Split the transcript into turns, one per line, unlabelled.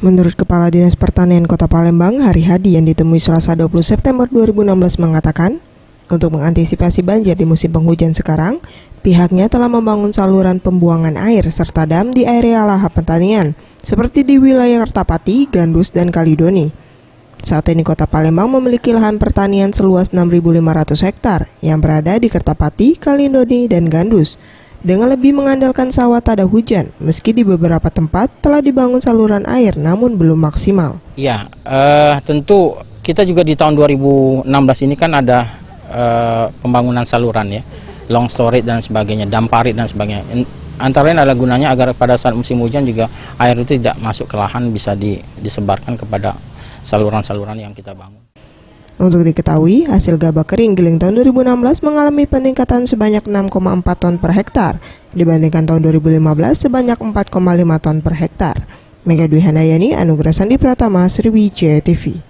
Menurut Kepala Dinas Pertanian Kota Palembang, Hari Hadi, yang ditemui Selasa 20 September 2016 mengatakan, untuk mengantisipasi banjir di musim penghujan sekarang, pihaknya telah membangun saluran pembuangan air serta dam di area lahap pertanian, seperti di wilayah Kertapati, Gandus, dan Kalidoni. Saat ini Kota Palembang memiliki lahan pertanian seluas 6.500 hektar yang berada di Kertapati, Kalidoni, dan Gandus, dengan lebih mengandalkan sawah tada hujan, meski di beberapa tempat telah dibangun saluran air namun belum maksimal.
Ya, tentu kita juga di tahun 2016 ini kan ada pembangunan saluran ya, long storage dan sebagainya, dam parit dan sebagainya. Antara lain adalah gunanya agar pada saat musim hujan juga air itu tidak masuk ke lahan, bisa disebarkan kepada saluran-saluran yang kita bangun.
Untuk diketahui, hasil gabah kering giling tahun 2016 mengalami peningkatan sebanyak 6,4 ton per hektar, dibandingkan tahun 2015 sebanyak 4,5 ton per hektar. Mega Dwi Handayani, Anugerah Sandi Pratama, Sriwijaya TV.